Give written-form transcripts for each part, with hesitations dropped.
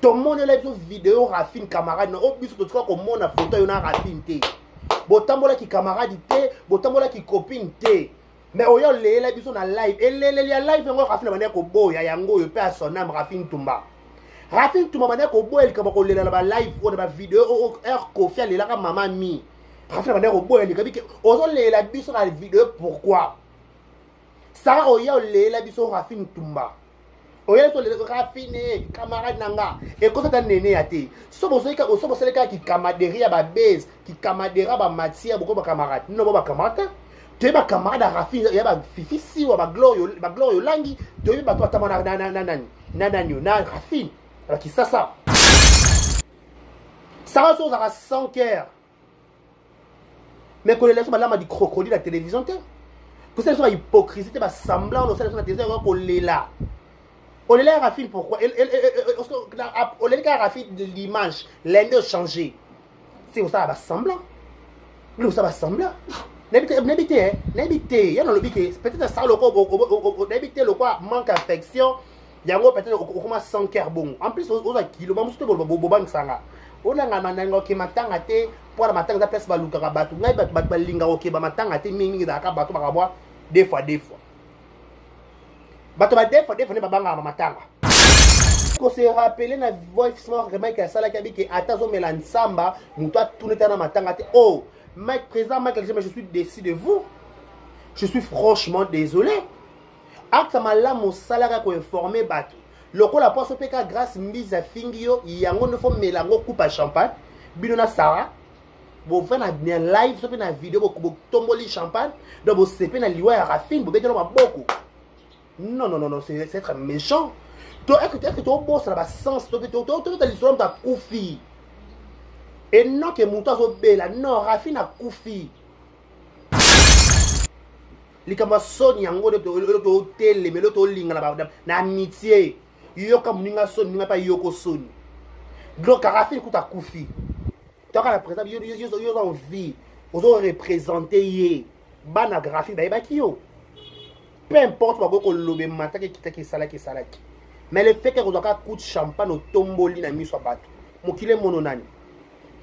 Tout le monde a une vidéo Rafine camarade. Au plus de toi comme mon photo y a Rafine té. Botambola qui camarade té, botambola qui copine té. Mais au y'a les là biso na live. Et les live on Rafine manière ko boy ya yango yo pe à son âme Rafine Tumba. Rafine Tumba manière ko boy comme ko le la live ou na vidéo au heure Kofi les là maman mi. Rafine manière ko boy les kabi que ozo les la biso na vidéo pourquoi? Ça au y'a les là biso Rafine Tumba. Oye so le Rafine camarade nanga et quand ça néné à té so bo so ka qui camaraderie ba base qui camaraderie ba matière beaucoup ba camarade non ba camarade tu ba camarade Rafine ya ba fifi si wa ba glorio langi tu ba toi tamana na Rafine alors qui ça ça so ça 100 cœur mais quand les gens là dit crocodile la télévision té que c'est soit hypocrisie ba semblant on sait la télévision ko lela. On est là Rafine pourquoi? On est là Rafine de l'image, l'année a changé. C'est où ça va semblant. Nous ça va semblant. N'habitez, il y a dans le biquet. Peut-être ça le quoi, n'habitez le quoi manque d'affection. Il y a peut-être au commence sans cœur bon. En plus on a kilo, on se boban sanga. On a mananga qui matanga te pour la matanga place baluka batu. Ngai bat linga ok ba matanga te mingi da ka batu ba bois des fois. Bato ba des fois ne babanga matanga. Ko se rappeler na voice mort vraiment que ça la kabi que atazo melansamba muto tourner na matanga te oh mec présent mec je suis déçu de vous. Je suis franchement désolé. Akta mala mo salaire ko informer bato. Loko la poste peka grâce mise à fingio yango ne faut melango coupe à champagne bino na Sarah. Bo fa na live so pe na vidéo bo tomboli champagne donc bo sepe na liwa ya Rafine bo betelo maboko. Non, c'est être méchant. Est-ce que tu as beau ça va sens, tu as l'histoire de Koufi. Et non que Mouta Zobela, non, Rafine a Koufi. Les camarades sont yango de l'hôtel, mais l'autre ligne na amitié. Yoka Mouninga son, n'a pas Yoko son. Donc Rafine coûte à Koufi. Tu as la présence, yo en vie. Vous avez représenté Bana Rafine, bah yo. Peu importe pourquoi le matin qui salaki. Mais le fait que vous avez coup de champagne au tomboli na miso bato. Mokile mononani.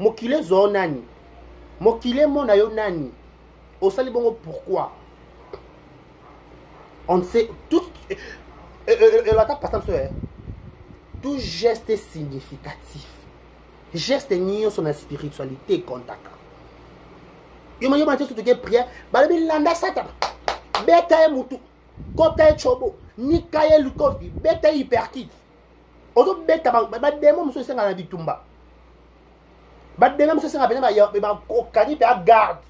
Mokile zonani. Mokile monayo nani. Au sali bongo pourquoi? On sait tout tout geste significatif. Geste niyo son spiritualité contact. Yo m'a tout que prière, ba bi landa satan. Beta mutu. Kota chobo ni kaye lukofi beta hyperkit ozo beta ba demo muso senga na bitumba ba demo muso senga ba kokani ba garde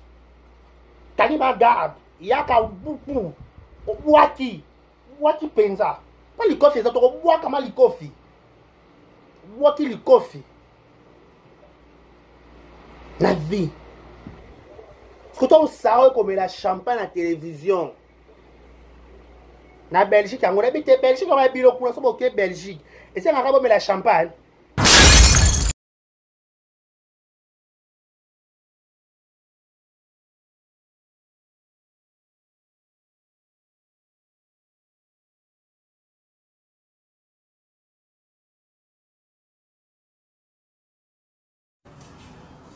kani ba garde yaka bupu waki penza pa likofi za to bwa kama likofi waki likofi la vie quand on sait comme la champagne à la télévision. Na Belgique, on habite Belgique, on va bien pour ça ok Belgique. Et c'est un mais la champagne.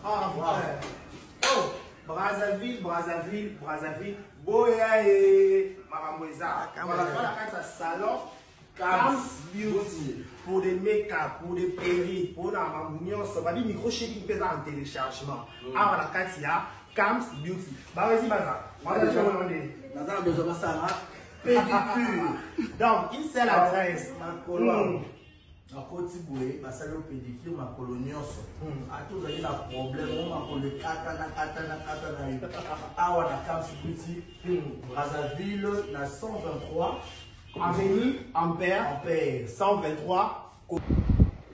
Ah ouais. Oh, Brazzaville. Boya et Maramoueza. Voilà, la salon. Cam's Beauty. Pour des make-up, pour des perruques, pour la mamouillon, ça va dire micro chéri qui en téléchargement. Ah, voilà, Katia. Cam's Beauty. Bah, vas-y, Baza. Baza, besoin de ça, pédicure. Donc, il sait l'adresse. Na koti boye basali o pédicure ma colonioso a tous avez la problème on ma ko le kata na yo awa na Cam's Beauty Brazzaville na 123 avenue Ampère 123.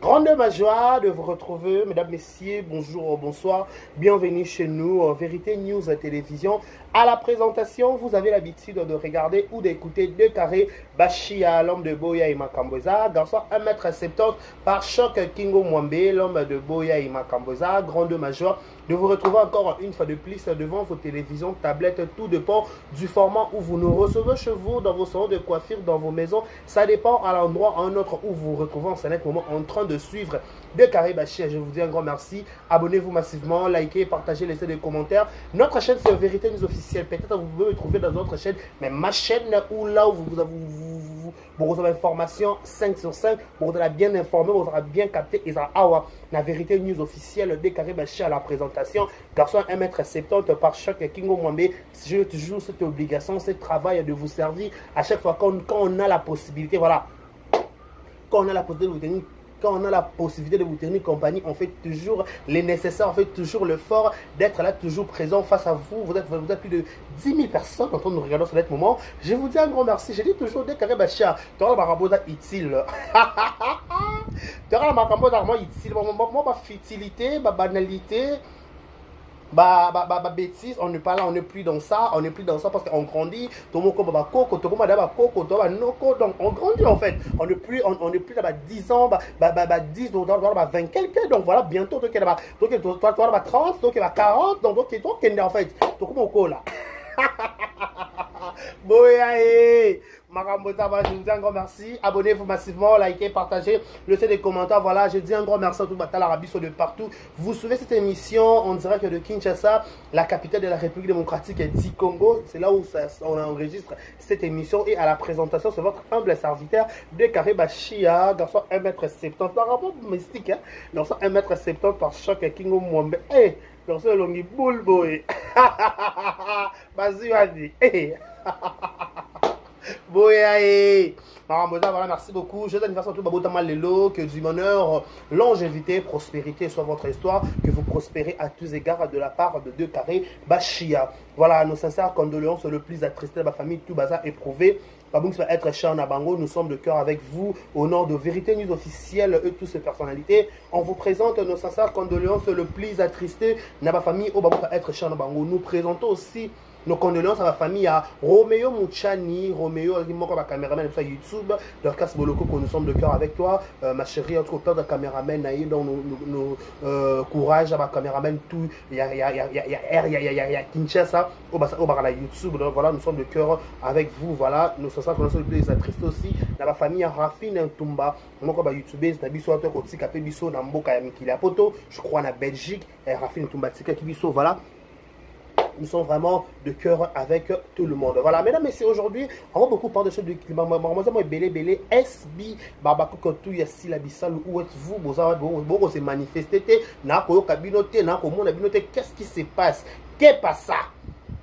Grande ma joie de vous retrouver, mesdames, messieurs, bonjour, bonsoir, bienvenue chez nous, Vérité News Télévision. À la présentation, vous avez l'habitude de regarder ou d'écouter deux carrés Bachia, l'homme de Boya et Makambweza, garçon 1m70 par Choc Kingo Mwambe, l'homme de Boya et Makambweza. Grande ma joie de vous retrouver encore une fois de plus devant vos télévisions, tablettes, tout dépend du format où vous nous recevez chez vous, dans vos salons de coiffure, dans vos maisons. Ça dépend à l'endroit, un autre où vous vous retrouvez en ce moment en train de suivre de Carré Bachia. Je vous dis un grand merci. Abonnez-vous massivement, likez, partagez, laissez des commentaires. Notre chaîne, c'est Vérité News Officielle. Peut-être vous pouvez me trouver dans d'autres chaînes, mais ma chaîne, où là où vous recevez information 5 sur 5, vous serez bien informé, vous serez bien capté. Et ça, la Vérité News Officielle de Carré Bachia à la présentation. Garçon 1m70 par chaque Kingo Mwambe. J'ai toujours cette obligation, ce travail de vous servir à chaque fois quand on a la possibilité, voilà. Quand on a la possibilité de vous tenir, quand on a la possibilité de vous tenir compagnie, on fait toujours les nécessaires, on fait toujours l'effort d'être là, toujours présent face à vous. Vous êtes plus de 10 000 personnes en train de nous regarder sur ce moment. Je vous dis un grand merci. Je dis toujours de Carré Bachia, tu auras la marabosa utile. Tu auras la marabosa utile. Ma futilité, ma banalité. Bêtise, on n'est pas là, on n'est plus dans ça, parce qu'on grandit, tout le monde comme coco, tout le monde a coco, tout le monde, donc on grandit en fait, on n'est plus là 10 ans, 10, donc 20 quelques, donc voilà, bientôt, donc il y a 30, donc il y a 40, donc il y a en fait, tout le monde là. Boyaé, je vous dis un grand merci. Abonnez-vous massivement, likez, partagez, laissez des commentaires. Voilà, je dis un grand merci à tout Batal Arabi de partout. Vous suivez cette émission, on dirait que de Kinshasa, la capitale de la République démocratique du Congo. C'est là où on enregistre cette émission. Et à la présentation, c'est votre humble serviteur de Carré Bachia, garçon 1m70. C'est un rapport mystique, hein? Garçon 1m70 par choc Kingo Mwambe. Hey, garçon longi boule boy. Vas-y, vas-y. Hey. Boyaé, voilà, merci beaucoup. Je donne anniversaire à tout Babotama Lelo, que du bonheur, longévité, prospérité soit votre histoire, que vous prospérez à tous égards de la part de Deux Carré Bachia. Voilà, nos sincères condoléances le plus attristé de ma famille, tout bazar éprouvé. Baboum va être cher Nabango, nous sommes de cœur avec vous au nom de Vérité News Officielle et toutes ces personnalités. On vous présente nos sincères condoléances le plus attristé de ma famille au Baboum va être cher Nabango. Nous présentons aussi nos condoléances à la famille à Roméo Mouchani, Roméo, ma caméraman sur YouTube, Dorcas Boloko, que nous sommes de cœur avec toi, ma chérie, autre auteur de caméraman, dans nos courage à ma caméraman, tout, il y a Kinshasa, au Barala YouTube, donc voilà, nous sommes de cœur avec vous, voilà, nous sommes le plus attristés aussi, dans la famille à Rafine Ntumba, moi comme YouTubeuse, Nabiso, auteur, Kotsi, Kapebiso, Namboka, Yamikila Poto, je crois en Belgique, Rafine Ntumba, Tika Kibiso, voilà. Nous sommes vraiment de cœur avec tout le monde. Voilà, mesdames et messieurs, aujourd'hui, on va beaucoup parler de choses du climat. Mademoiselle Belé, SB, Babakou Kotou, Yassi Labissal, où êtes-vous? Vous se manifester, Nako Kabinote, Nako Monabinote, qu'est-ce qui se passe? Qu'est-ce pas ça?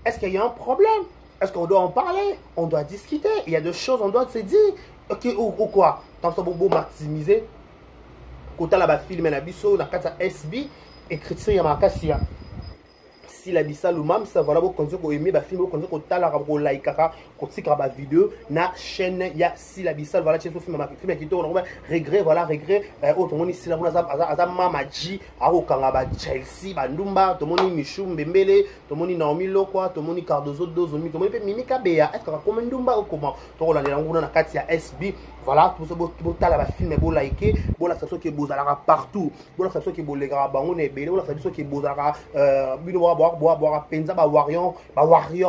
Est-ce qu'il y a un problème? Est-ce qu'on doit en parler? On doit discuter. Il y a des choses, on doit se dire. Ok, ou quoi? Tant que ça va maximiser. Kota la film na biso, la carte SB, écriture Yamakassia. Si la bissal ou mam ça voilà vous continuez pour aimer ba film vous continuez pour tala pour like pour tikra ba vidéo na chaîne ya si la bissal voilà chez film ma film qui tourne regret voilà regret autre monde ici là vous za mama ji a okanga ba Chelsea ba ndumba to moni Michou Mbembele to moni Naomi Lokwa to moni Cardozo Dozomi to moni pe Mimi Kabeya est-ce que comme ndumba ou comment to la nguna na kati ya SB voilà tout ça vous tala ba film bo liker bo la façon que bozala partout bo la façon que bo les gars bango ne belé bo la façon que bozala bino boire penza ba warrior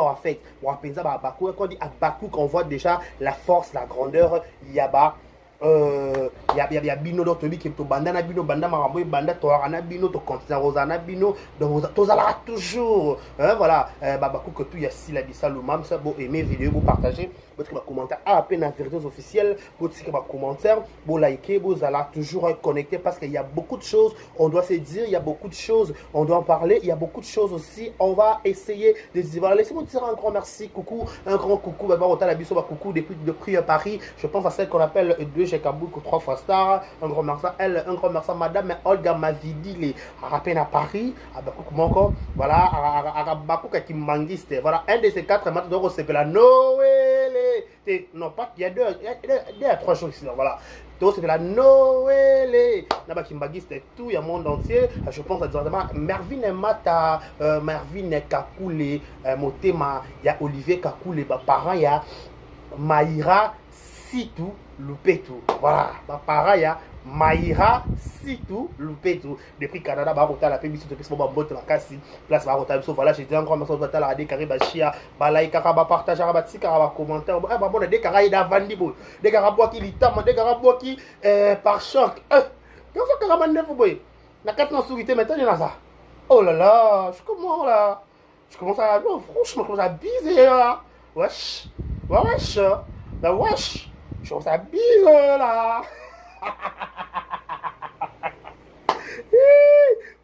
en fait boire penza ba bakou quand on dit à bakou qu'on voit déjà la force la grandeur yaba y a bino d'autres qui to bandana bino banda marambo banda to arana bino to continent rosana bino donc to zala toujours hein, voilà babakou que tout y a si la bissal ou mam ça beau aimer vidéo vous partager votre commentaire à peine à Vérité officielle votre commentaire vous liker vous allez toujours connecter parce qu'il y a beaucoup de choses on doit se dire il y a beaucoup de choses on doit en parler il y a beaucoup de choses aussi on va essayer de dire voilà laissez-moi dire un grand merci coucou un grand coucou bah au la biso coucou depuis Paris je pense à celle qu'on appelle Kabouko 3 fois star, un grand merci à elle, un grand merci à madame Olga Mavidi, les rappels à Paris, à Bakou Monko, voilà, à Bakou qui mangiste, voilà, un de ces 4 matins d'or, c'est la Noël, non pas, il y a deux à 3 jours ici, voilà. Donc c'est la Noël, là-bas qui mangiste tout, il y a le monde entier, je pense à directement Mervine Mata, Mervine Kakoulé, Motema, il y a Olivier Kakoulé, parents, il y a Maïra Sitou. Loupé tout, voilà, pareil, Maïra, Sitou, loupé tout. Depuis Canada, Barota, la PBC, depuis ce moment, la cassi, place Barota, voilà, j'ai dit encore, merci à la décaré, Bachia, Balaï, Karaba, partage, Rabati, Karaba, commentaire, bon, des caraïdes à Vandibo, des carabois qui l'itament, des carabois qui, par choc, Tu vois que Raman Neuf, boy. La 4 ans sécurité, maintenant, il y en a ça. Oh là là, je commence là. Je commence à. Non, franchement, je commence à biser là. Wesh. Ouais, wesh. Bah, wesh. Je commence à biser là.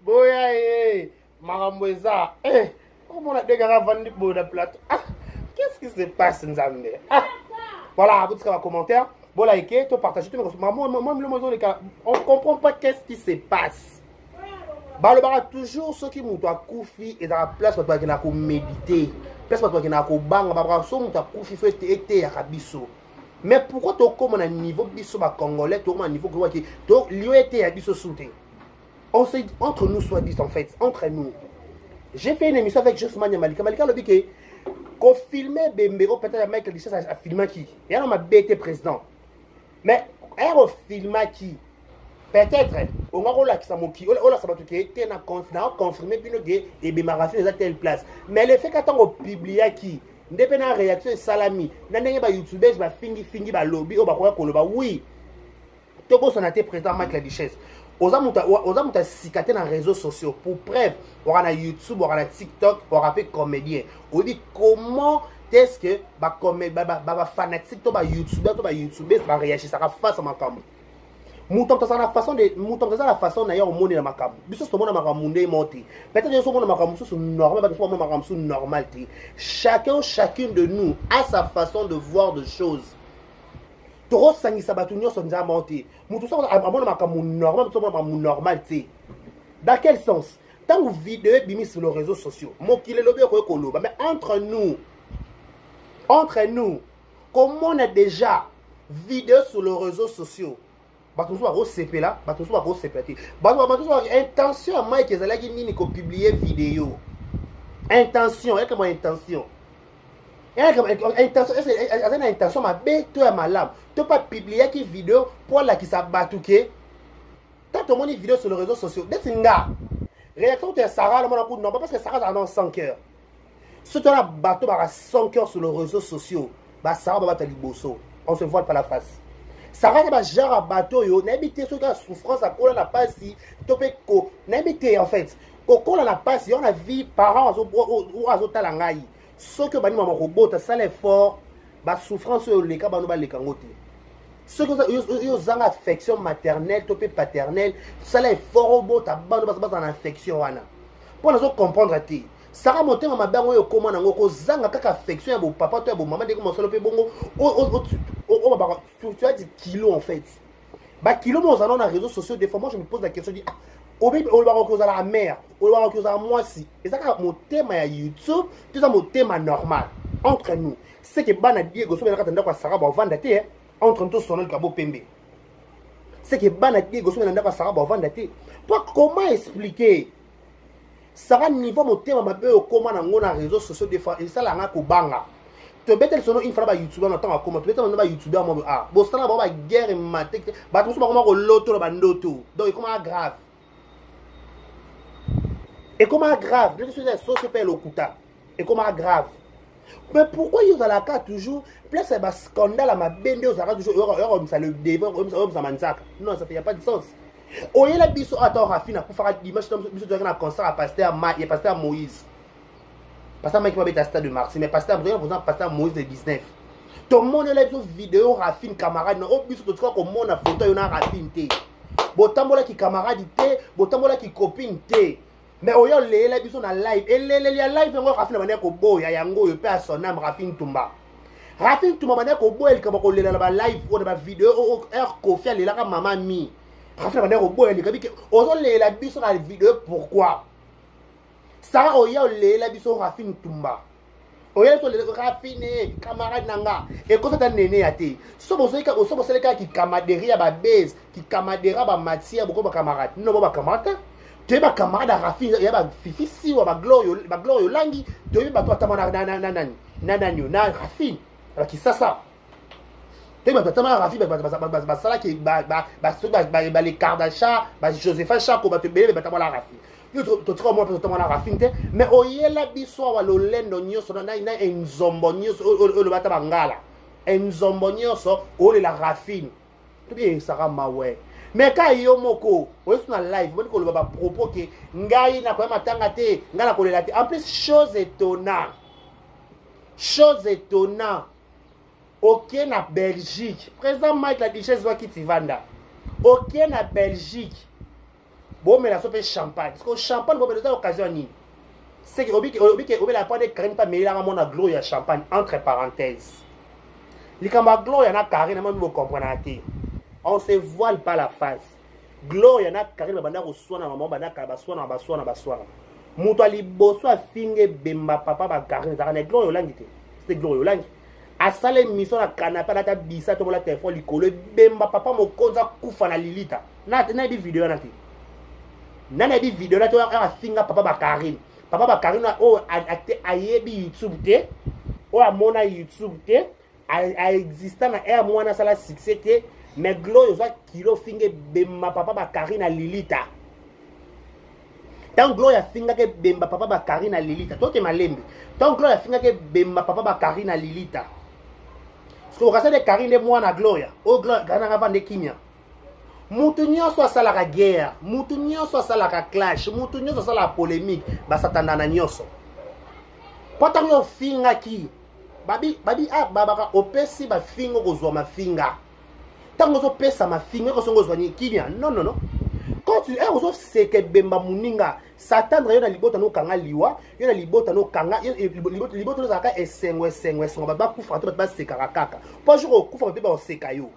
Boya, Maramboisa. Eh, comment on a dégagé avant de la plate? Ah, qu'est-ce qui se passe, Nzambe? Ah, voilà, vous avez un commentaire. Bon, likez, tu partages. Moi, on ne comprend pas qu'est-ce qui se passe. Bah, le bar toujours ceux qui m'ont koufi et dans la place pour toi qui n'a méditer. Place pour toi qui n'a qu'au bang, bah, so m'ont koufi fait été à Kabiso. Mais pourquoi tu comme un niveau biso ba congolais, tu comme un niveau que tu lieu été à Biso souté. On se dit entre nous soit dit en fait, entre nous. J'ai fait une émission avec justement Malika. Malika le dit que qu'on filmait Bembero peut-être Michael Richard a filmé qui. Et alors m'a bêté président. Mais elle a filmé qui. Peut-être on a rola qui samoki. On a sabato qui était na confirmé puis nous que et Bemarafi à telle place. Mais le fait qu'attend au publier qui. Ndepena réaction salami. Nandenge ba youtubeurs ba fingi ba lobby o ba kwa koloba oui. Togo son été président Michael Richard. Oza sikate dans les réseaux sociaux. Pour preuve, on a YouTube, on a TikTok, on a fait comédien. On dit comment est-ce que les fanatiques de YouTubeurs va réagir face à ma caméra. Mouton dans la façon d'ailleurs au monde dans ma caméra. Biso ce monde dans ma caméra monté. Peut-être que ce monde dans ma caméra c'est normal, parce que ce monde c'est normal. Chacune de nous a sa façon de voir des choses. Toro sangi sabatunyo son déjà monté. Moutou ça normal. Dans quel sens? Tant que vidéo est mis sur les réseaux sociaux, mais entre nous, comme on a déjà vidéo sur les réseaux sociaux, intention à moi que publier vidéo. Intention, intention. Intention ma bête toi ma lame. Tu pas publier qui vidéo pour la qui s'abatouke. Tant que mon vidéo sur les réseaux sociaux, desinga. Réaction de Sarah, non parce que Sarah a dans 100 cœurs. Si tu as un bateau à 100 cœurs sur les réseaux sociaux, bah Sarah va te liboso. On se voit par la face. Sarah est genre à bateau yo, n'habite sur la souffrance à quoi la passe si topé ko, n'habite en fait. Ko la passe, on a vie parents ou azotalangai. Ce que bani maman robot ça l'effort ba souffrance sur les cas ba les kangote ce que yo zanga affection maternelle topé paternelle ça l'effort robot ta bande ba en affection wana pour nous comprendre té ça va monter maman bango yo comment nango ko zanga kaka affection ya bo papa to ya bo maman dès que mon solo pe bongo tu as dit kilo en fait ba kilo moi on a réseaux sociaux des fois moi je me pose la question dit au bible on va recourir à la mère on va recourir à moi si et ça quand mon thème à YouTube tout ça mon thème normal entre nous c'est que bana Diego so benaka tanda kwa Sarah ba vanda te entre nous sonal kabo pembe c'est que bana Diego so benaka Sarah ba vanda te toi comment expliquer Sarah niveau mon thème mabe comment na ngona réseaux sociaux des fois et ça la nga ko banga te betel sono une fois ba YouTuber na temps comment te betel ba YouTuber mo ah bo ça na ba guerre maté ba tout so ba comment ko loto ba ndoto donc comment grave. Et comment grave? Je suis un sociopèle au Kouta. Et comment grave? Mais pourquoi ils ont la carte toujours? Plus un scandale à ma bende, ils ont toujours ça le dévore, ça manzaka. Non, ça fait pas de sens. Oh, il y a la biso attends Rafina pour faire l'image de un concert à Pasteur et Pasteur Moïse. Pasteur Mike Mabé Stade de Marseille, mais Pasteur Moïse de 19. Tout le monde a une vidéo Rafine camarade, non, au biso tout cas comme mon photo il y a Rafine té. Botambola qui camarade té, botambola qui copine té. Mais au y'a les biso na live et les live ngo Rafine mané ko boya yango yo pe a son âme Rafine Tumba mané ko boya il ko le la live ou na vidéo o air Kofi le la maman mi Rafine mané ko boya il ka bi ozo le la biso na vidéo pourquoi ça o y'a les biso Rafine Tumba o y'a le Rafine camarade nanga et ko ça néné até so bozo le ka qui camaraderie ba base qui camaraderie ba matière beaucoup ba camarade non ba camarade tu es ma camarade à Rafine, il y a Fifi si ou ma gloire langi, tu es ma toi nanani Rafine, alors qui ça. Tu es ma toi Rafine, ça là qui les Kardashian, Joseph Chako, te bébé, tu la Rafine. Tu te moi pour la Rafine, mais au yela biso wa lo lendo nyoso na en zombo nyoso o le bata bangala. En zombo nyoso o le la Rafine. Tu bien Sarah Mawe. mais quand yo moko oyo na live boni ko ba propos que ngai na ko matanga te ngai na ko lela te en plus chose étonnante ok na Belgique président Mike la Duchesse wa kitivanda ok na Belgique bon mais la sope champagne parce que champagne bon mais occasion ni c'est que obi la pas de Karine pas mais il a mon gloire ya champagne entre parenthèses likamba gloire na Karine même vous comprenez on se voile pas la face gloire na Karine banda ko swana maman banda ka baswana muto ali boso afinge bemba papa ba Karine za na gloire yolangi te c'est gloire yolangi asale mission na canapé na ta bisa to la téléphone likolo bemba papa mo konza kufa na lilita na bi vidéo na te na bi vidéo na to afinga papa ba Karine o ayebi YouTube te o amona YouTube te a exista na air mwana sala succès te mais gloire za kilo finge bemba papa ba Karine lilita tant gloire finga ke bemba papa ba Karine lilita to te malembe tant gloire finga ke bemba papa ba Karine lilita so rasa de Karine mwana gloire o gloire kana ngavande kimia mutu nyonso asalaka guerre mutu nyonso asalaka clash mutu nyonso asalaka polémique basatanda na nyonso pota yo finga ki babi babaka opesi bafingo kozwa mafinga tango zo pesa mafinga ko songo zwani kinya non quand tu es ozo seke bemba muninga s'attendre yo na libota no kanga liwa yo na libota no kanga libota no zaka esengwe baba kufa to ba seka kaka po jour kufa pe ba seka yo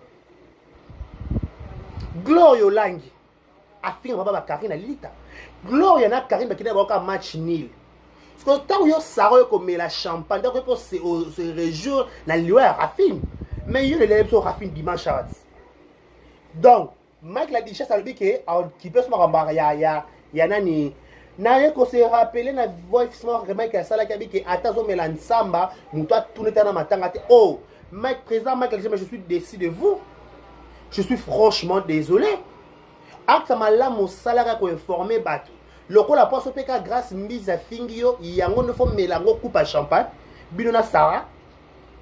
gloire langi afinga baba Karine lilita gloire na Karine bakina ba ka match nil parce que tant yo saro yo komela champagne donc pour se réjouir na liwa Rafine mais yo le lebso Rafine dimanche soir donc Mike la Duchesse a dit que qui peut se marrer ya nani na ye ko se rappeler na voice Mike ya sala kabi que atazo melansamba muto tuneta na matanga te oh Mike président Mike je suis déçu de vous je suis franchement désolé akta malamu sala ko informer bato lokola poso peka grâce mbiza fingio yango ne fo melango coupe champagne bino na Sarah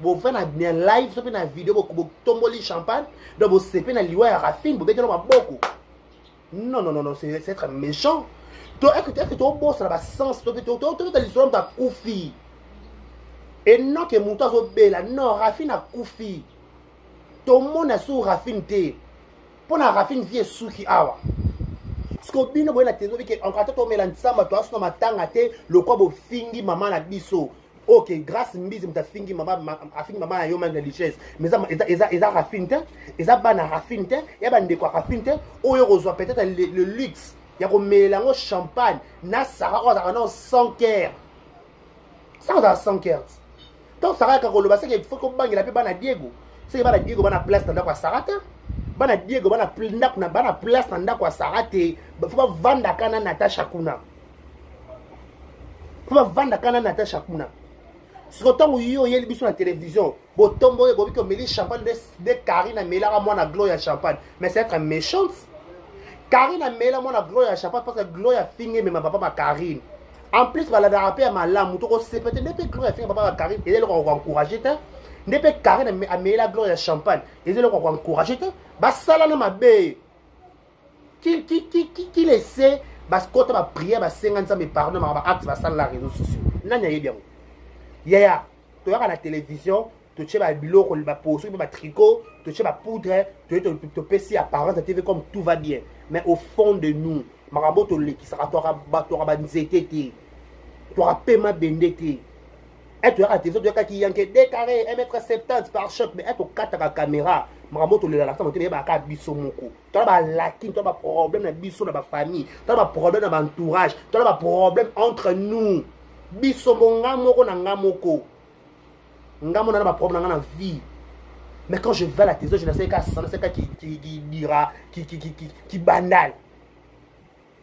bo fana bien live so pe na vidéo bo tomboli champagne donc bo sepe na liwa ya Rafine bo betelo maboko non c'est être méchant to est que to boss na ba sens to l'histoire ta koufi et non que muto zo bela non Rafine a koufi to mona sur Rafine te pona Rafine vie suki awa sko bino bo na tezo que encore to melansamba to aso matanga te le quoi bo fingi mama na biso ok grâce mbizi mtafingi mama afingi mama na yo man la Duchesse mais eza Rafine te eza bana Rafine te ya bande kwa Rafine te oyo kozwa peut-être le luxe ya ko melango champagne na Sarah o na 100 cœur ça va 100 cœur donc Sarah ka koloba c'est qu'il faut ko bangela pe bana Diego c'est bana Diego bana place na kwa Sarah te bana Diego bana place na kwa Sarah te faut pas vanda kana Natasha kuna faut pas vanda kana Natasha kuna. Si autant yo yeli biso na télévision, bo tombo e bobi ko meli champagne de Karine mela moi na gloire champagne, mais c'est être méchante. Karine mela moi na gloire champagne parce que gloire finge mais ma papa ma Karine. En plus bala da rapper ma lam to ko sepete ne pe gloire finge papa ma Karine, et le ko encourager ta. Ne pe Karine mela gloire champagne, et le ko encourager ta. Ba sala na mabe. Qui laisse parce que tu vas prier ba 50 mes pardon ma acte va sala la réseaux sociaux. Nanya bien. Yaya, tu as la télévision, tu as un bilot, tu as un tricot, tu as un poudre, tu as PC apparence de TV comme tout va bien. Mais au fond de nous, Marabo qui sera tu auras paiement bendé. Et tu as la télévision, tu as qui est décarré 1m70 par choc, mais tu as 4 caméras. Marabo tu as la femme, tu as tu as un problème dans la famille, tu as un problème dans l'entourage, tu as un problème entre nous. Biso ngamoko na ngamoko ngamo na ba problème na vie mais quand je vais à la télévision je ne sais pas qui dira qui banal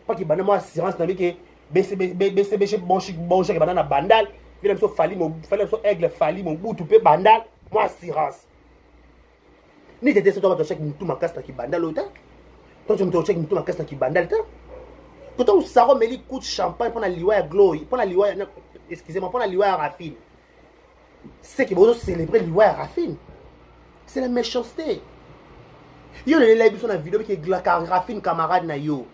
pas qui banal moi assurance na que BCB bon que banana bandal il me so fali aigle fali mon bout pe bandal moi assurance ni te ça toi tu check tout ma casse qui bandal autant toi tu me check tout ma casse qui bandal quand on s'arrête mais il coûte champagne pour la liwa glory pour la liwa excusez-moi pour la liwa Rafine c'est que vous célébrer liwa Rafine c'est la méchanceté Yo le la biso na vidéo qui Rafine camarade na yo.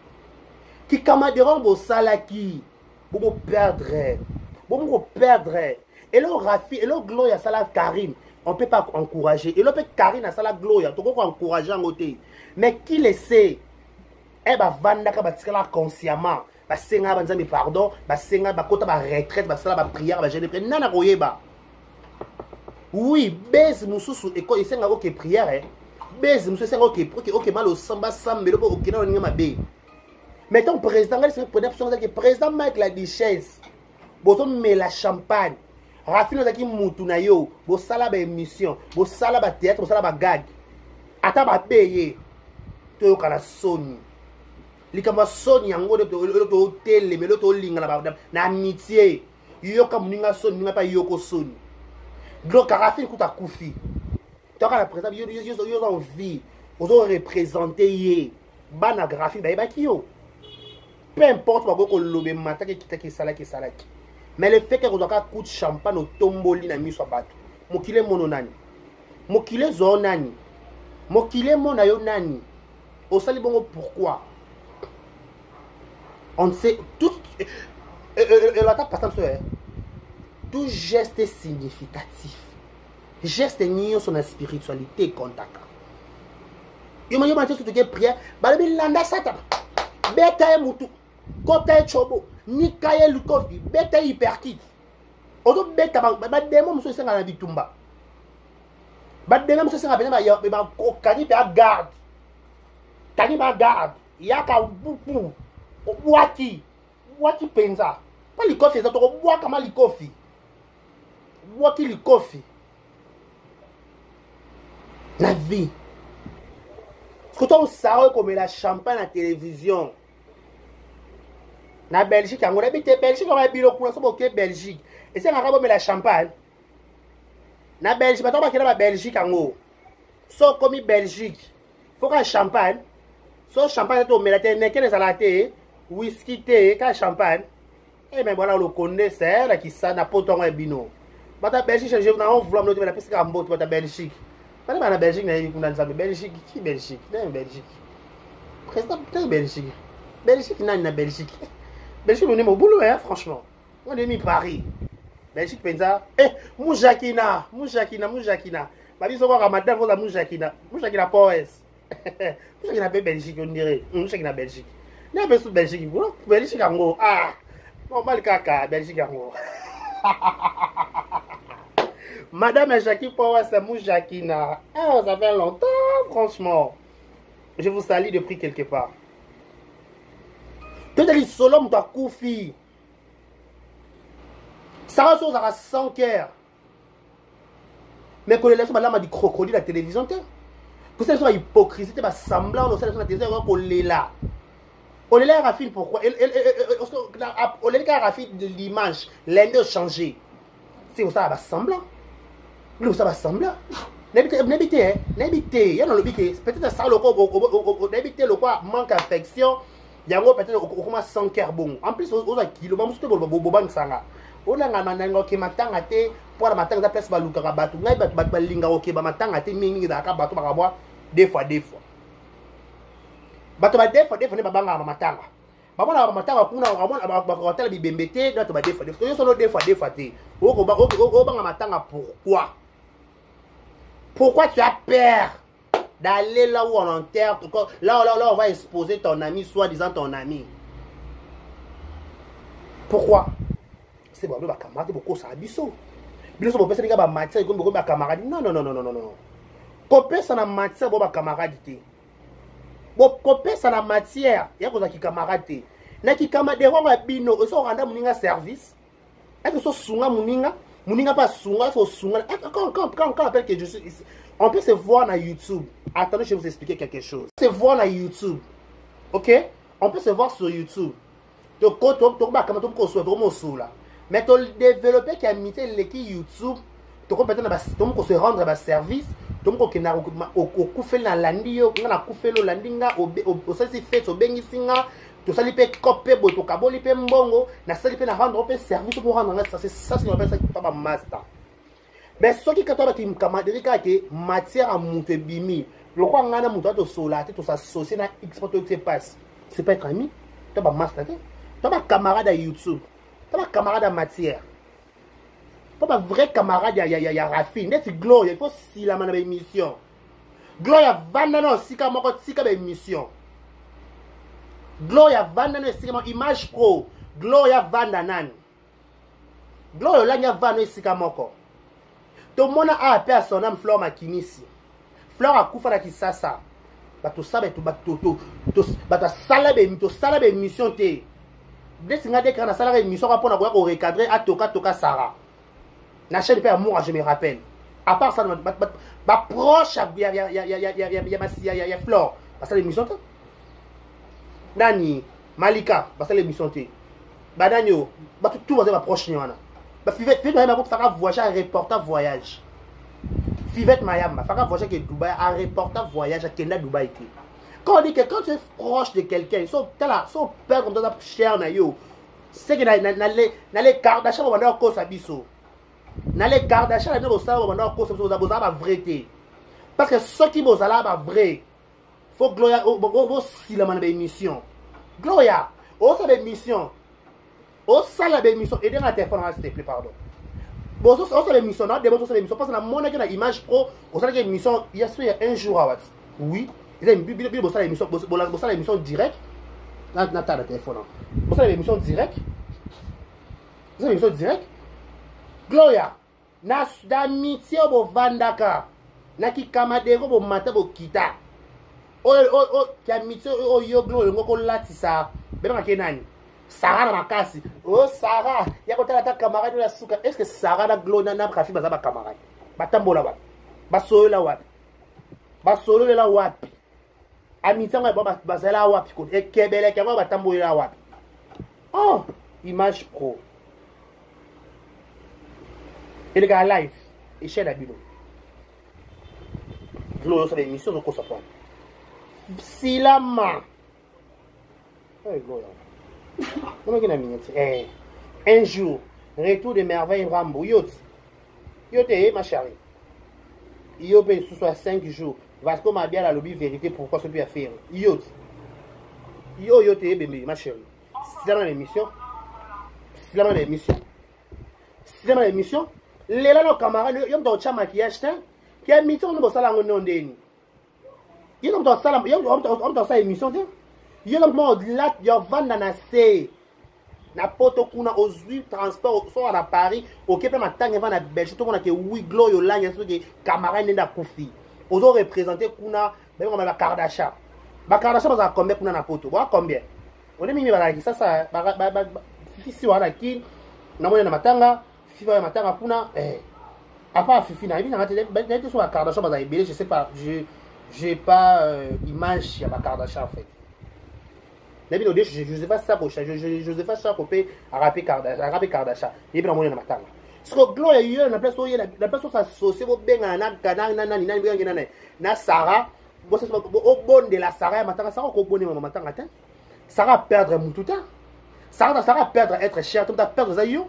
Qui camaderon bo salaki. Bo perdre. Bo perdre. Et là Rafine, et là Gloria sala Karine. On peut pas encourager. Et là peut Karine a sala Gloria, to ko encourager en côté. Mais qui le sait? Eh ba vanda ka batikala consciemment. Ba senga banza mi pardon, ba senga ba kota ba retraite, ba sala ba prière, ba jeûner. Nana koyeba. Oui, base mususu eko isenga ko prière eh. Base mususu senga ok mal au samba sambelo ko okina on ngama be. Mais ton président c'est le président Mike la Duchesse. Boto me la champagne. Rafino zaki mutu na yo, bo sala ba émission, bo sala ba théâtre, bo sala ba gag. Ata ba payer. To yo kana soni. Likamba soni yango to tele melo to linga na amitié. Yo ka muninga soni, ninga pa yoko soni. Donc Rafine kuta kufi. Toi quand la président yo en vie, vous représenter yé. Bana Rafine ba ba kiyo. Peu importe ba ko lobe mata ke kita ke salaki. Mais le fait que vous avez coup de champagne au tomboli na miso bato. Mokile mono nani. Mokile zo nani. Mokile mona yo nani. Au sali bongo pourquoi? On sait tout tout geste significatif. Geste niyo son spiritualité contact. Yo mati tout que prière, balabi landa satan. Beta mutu. Kota chobo. Ni kaye lukofi, beta hyperkit. Ozo beta ba demo muso senga na bitumba. Ba demo muso senga ba kani ba garde. Kani ba garde. Yaka bupu. Waki penza. Pas likofi za to boa kama likofi. Waki likofi. La vie. Parce que toi, on sait comme la champagne à la télévision. Na Belgique, on a habité Belgique, on a habité le Belgique. Et c'est un la champagne. Na Belgique, maintenant, on a Belgique en haut. So comme Belgique. Faut qu'un champagne. So champagne, on met la tête, quelle est la thé, whisky, thé, qu'un champagne. Et bien voilà, on le connaît, c'est elle qui s'en a pas tant un bino. Maintenant, Belgique, je vais vous vouloir la piste en botte, la Belgique. Maintenant, la Belgique, Belgique, qui Belgique? Belgique. Président de Belgique. Belgique, non, la Belgique. Belgique, on est au boulot, hein, franchement. On est mis Paris. Belgique, pensa. Eh, Moujakina. Ma vie, c'est quoi, Ramadan, vous avez Moujakina. Moujakina, Poès. Moujakina, Belgique, on dirait. Moujakina, Belgique. Il y a un peu de Belgique. Belgique, en gros. Ah, non, mal caca, Belgique, en gros. Madame Jackie Poès, c'est Moujakina. Ah, ça fait longtemps, franchement. Je vous salue de prix quelque part. Peut-être que Solom doit koufi. Ça va sur 100 cœurs. Mais quand les gens ont dit crocodile à la télévision, que c'est une hypocrisie, c'est semblant, on sait la télévision, on est là. On est là, Rafine, pourquoi? On est là, Rafine, de l'image, l'année a changé. C'est ça va semblant. Ça va semblant. N'habitez, il y a dans le biquet. Peut-être ça, n'habitez le quoi, manque d'affection. Il y a peut-être au moins 100 cœurs bon. En plus, on a kilo, on a tout le monde sanga. On a un qui m'attend à te pour la matin, la place va l'ouka batu. N'a pas de balinga ok, bah m'attend à te mini d'aka batu barabois deux fois. Batu ba deux fois n'est pas banga matanga. Bah moi la matanga kuna ramon à hotel bibembete, là tu vas deux fois. Ils sont deux fois te. Au banga matanga pourquoi? Pourquoi tu as peur d'aller là où on enterre, là on va exposer ton ami, soi-disant ton ami? Pourquoi? C'est bon, le camarade, beaucoup ça a biso. Biso, on peut se dire que matière, comme beaucoup de camarades. Non. Copé, ça n'a matière, bon, camarade. Bon, copé, ça n'a matière, il y a quoi qui camarade. N'a qui camarade, on va bino, ils sont rendus moninga service. Est-ce que ce sont moninga pas sunga, c'est sunga. Quand on appelle que je suis ici, on peut se voir dans YouTube. Attendez, je vais vous expliquer quelque chose. On peut se voir dans YouTube. Ok? On peut se voir sur YouTube. Donc, mais tu développer qui a mis l'équipe YouTube, tu peux peut-être se rendre à service, tu peux couper la landing, tu peux couper le landing, au sens fait, au bengisinga, tu peux aller copier, tu peux aller mbongo, na sali pe na rendre un service pour rendre ça, c'est ça ce qu'on appelle ça qui master. Mais ce qui est capable de me camaraderie que matière à monter bimi, Le quoi ngana muto to sola to s'associer na export to se passe. C'est pas être ami. Tu vas master. Tu vas camarade à YouTube. Tu vas camarade à matière. Tu vas vrai camarade ya Rafine. Net Gloria, il faut si la manaba émission. Gloria vanda no sika moko sika ba émission. Gloria vanda no sika moko image pro. Gloria vanda nani. Gloria lanya vanda no sika moko. To mona a pe son âme Fleur Makinisi. Fleur a kufa na Kisasa. Bato sabe to bato sala be émission te. Dès nga dès kana sala émission ka pona ko recadrer a toka Sarah. Na chaîne pe amour je me rappelle. À part ça ba proche ya Fleur. Parce que l'émission te. Nani Malika parce que l'émission te. Ba danyo ba tout va proche nyana. Bah, Fivette Mayama fera voyager à reporter voyage. Fivette Mayama fera voyager à Dubaï à reporter voyage à Kenya Dubaï. Quand on dit que quand tu es proche de quelqu'un, ils sont peur comme ça cher na yo. C'est que na les cartes d'achat on va dans cause abisso. Na les cartes d'achat na ça on va dans cause ça va vérité. Parce que ceux qui vont là va vrai. Faut Gloria au si la manne émission. Gloria, au ça émission. Au salle de l'émission, et dans la téléphone, s'il te plaît, pardon. Bon, au salle de l'émission, non, d'abord, au salle de l'émission, parce que la monnaie qui a l'image pro, au salle de l'émission, il y a un jour à Watt. Oui, il y a une bible au salle de l'émission, au salle de l'émission direct. Là, tu as le téléphone. Au salle de l'émission direct. Au salle de l'émission direct. Gloria, d'amitié au Vandaka, na ki kamadero au matin au Kita. Qui amitié au Yoglo, le Moko Latissa, ben, Kenani. Sarah na makasi. Oh Sarah, ya kotala ta camarade la suka. Est-ce que Sarah na Glo na Rafi baza ba camarade? Batambola wapi? Basolo la wapi? Basolo la wapi? Amitié nga bazala wapi ko? E kebele ke ba batambola la wapi? Oh, image pro. Et le gars live, et chez la bilo. Glo ça l'émission de quoi ça prend? Silama. Eh Glo. Un jour, retour de merveille Rambo. Yote, ma chérie. Yote, ce soit 5 jours. Vasco m'a bien la lobby vérité pourquoi ce peut faire. Yote, bébé, ma chérie. C'est dans l'émission. C'est dans l'émission. C'est dans l'émission. Les là, nos camarades, ils ont dans le maquillage, qui a mis ton salle en non déni. Ils ont dans sa émission, ils ont au-delà, ils ont vendu dans la C. Na poto kuna ozui transport so à Paris OK pe matanga va na Belgique to kuna ke oui glo yo langa so ke camarade nda kufi ozo représenter kuna ba ngoma ba Kardashian ba combien kuna na poto ba combien on est mimi ba ça ba fifi wana ki na mona na matanga fifi ba matanga kuna à part fifi na bina ngate so ba Kardashian ba za ibele je sais pas j'ai pas image ya ba Kardashian en fait. Je ne sais pas ça pour je sais pas ça pour araber Kardashian. Et puis on est dans matanga. Parce que Glo il y a la place où s'associer au benga na Sarah, au bon de la Sarah matanga Sarah ko bonne matanga ta. Sarah perdre mututa. Sarah perdre être cher, tout à perdre ça yo.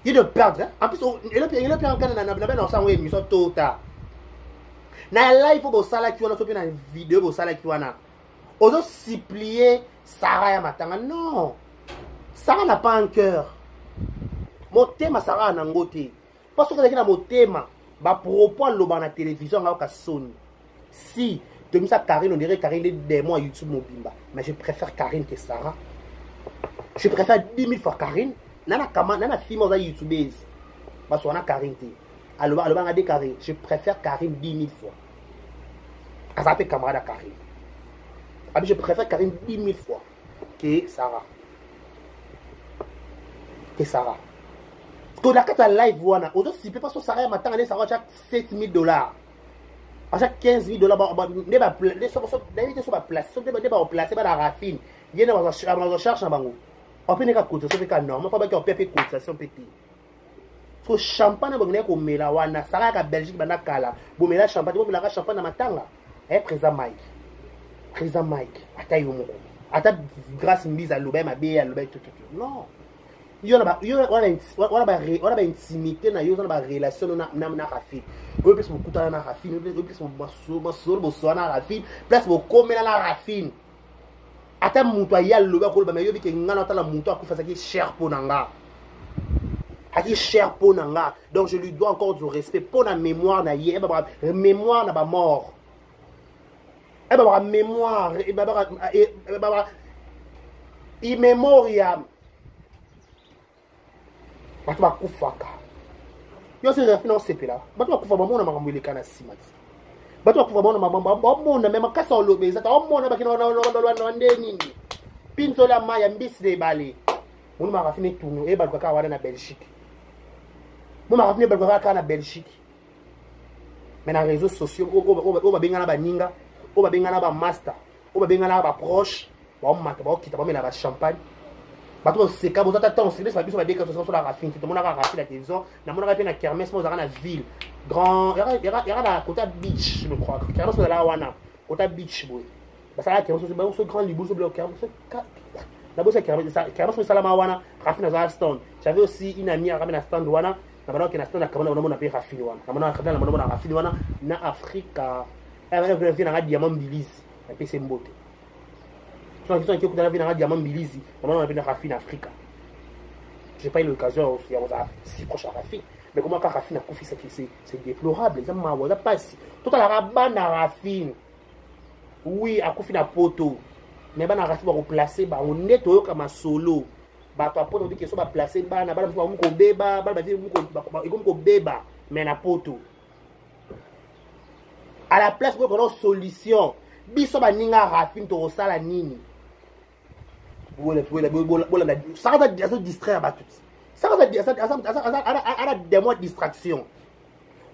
Il de perdre. En plus il a perdre na ça oui émission tota. Na live au sala qui on a fait une vidéo au sala qui on a. Ozo supplier Sarah ya matanga. Non. Sarah n'a pas un cœur. Mon thème Sarah n'a ngoté. Parce que dans mon thème, ba propos loba na télévision nga ka soni. Si de ça Karine on dirait Karine des mois YouTube mobimba. Mais je préfère Karine que Sarah. Je préfère 10 000 fois Karine. Nana fille moi YouTubeuse. Parce qu'on a Karine té. Alors on a des Karine. Je préfère Karine 10 000 fois. À ça camarade Karine. Je préfère Karine 10 000 fois que Sarah. Parce que la carte live, voilà. Aujourd'hui, si tu peux pas sur Sarah, maintenant, elle Sarah chaque 7 000 $. À chaque 15 000 $, on va placer la Rafine. Il y a une recherche en bango. On peut pas coûter, ça fait qu'un norme. On peut pas payer cotisation petit. So champagne, on va mettre la wana. Sarah, la Belgique, on va mettre bon, mais la champagne, on va mettre champagne dans matanga. Eh, présent Mike. Attends, grâce mise à l'obé, ma bille à l'obé, tout. Non. yo na ba intimité na yo na ba relation na Rafine oyo place bokutana na Rafine oyo place masolo boswana na Rafine place bokomela na Rafine ata mutu aya loba koloba mais yo bike ngana ata la mutu akufa saki cher po nanga aki cher po nanga donc je lui dois encore du respect pour la mémoire na ye mémoire na ba mort mémoire immemoriam bato bakufaka yo se Rafine osepela bato bakufa bamona makambo eleka na nsima ti bato bakufa bamona makambo bamona me makasi olobe ezata omona bakina na nde nini pinzolo ya mai ya mbisi na ebale moni Rafine etunu ebaluka kaka wana na Belgique moni Rafine ebaluka kaka na Belgique mais na réseaux sociaux oyo babengana baninga oyo babengana bamaster oyo babengana baproche baomata baokita bamela bachampagne bato boseka bozata ntango service babiso badeka toso la Rafine tomonaka Rafine la télévision namonaka mpe na kermesse mo ozalaka na ville grand yaka na kota beach je me crois kermesse ozalaka wana kota beach boye basalaka kermesse baso grand libuso bla kermesse na bosa kermesse osalama wana Rafine azala stand j'avais aussi une amie akami na stand wana na banaki na stand akamana namona mpe Rafine wana namona Rafine wana na Afrika vient na diamant mbilizi na pese mbote qui sont dans la diamant Bilizi, on a bien Rafine Africa. J'ai pas eu l'occasion aussi à si proche à Rafine. Mais comment Rafine a confié ça c'est déplorable. Les hommes m'ont pas tout à la rabat na Rafine. Oui, à confier la poto. Mais ben Rafine va replacer ba on est au comme solo. Ba toi poto dit que ça va placer ba na ba mu ko beba, ba dire mu ko beba mais na poto. À la place pour qu'on solution. Biso ba ninga Rafine to sala nini. Ça va distraire à tout. Ça va des mois de distraction.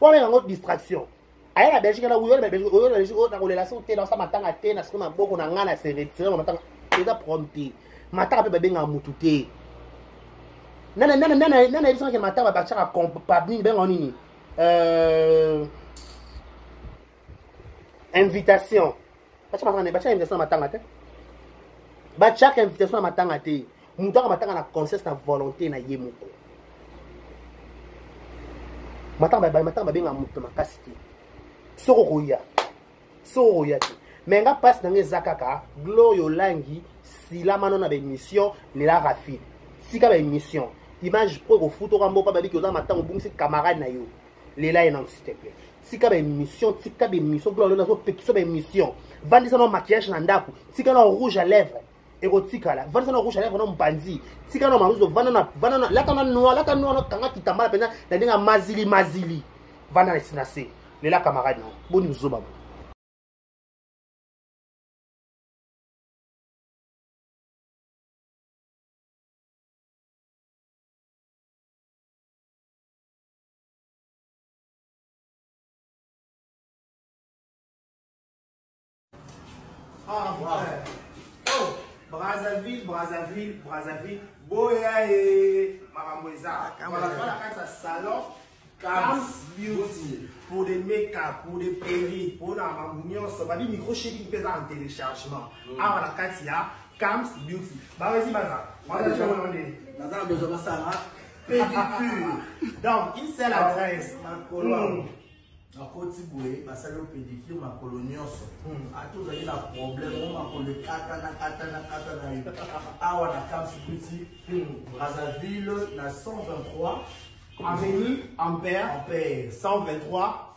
On a une autre distraction. Aïe la Belgique là où la Belgique la relation t'es dans ça matin à t'es na ce qu'on a beaucoup na ngana se retirer on matin déjà prompté. Matin après bébé nga mututé. Nana ils sont que matin va partir à compagnie ben on nini. Invitation. Bacha invitation matin à t'es. Ba chaque invitation à matanga te mutu aka matanga na conscience na volonté na ye moko matanga benga mutu makasi te soko ya te mais nga passe na ngeza kaka gloyo langi sila mano na ba émission ne la Rafine sika ba émission image pro ko futo ka mboka ba biki oza matanga bungisi camarade na yo lela ena s'il te plaît sika ba émission gloyo na so pekiso ba émission vandisa no maquillage na ndaku sika no rouge à lèvres érotique là vana na rouge à lèvres non bandi tika na maruzo vana na la kana noa no kanga kitambala pena na ndinga mazili vana na sinase lela camarade na boni zoba ouais. Oh Brazzaville, boya et maramoueza. Voilà, la salon, Cam's Beauty, pour des make-up, pour des perruques, pour la mamounion, ça va dire micro chéri qui pèse en téléchargement. Ah, voilà, Katia, Cam's Beauty. Bah, vas-y, Baza. Baza, besoin de ça, pédicure. Donc, il sait l'adresse. Na koti boye basali pédicure makolo nyonso ati ozali na problème o makolo kata na yo awa na Cam's Beauty Brazzaville na 123 avenue Ampère 123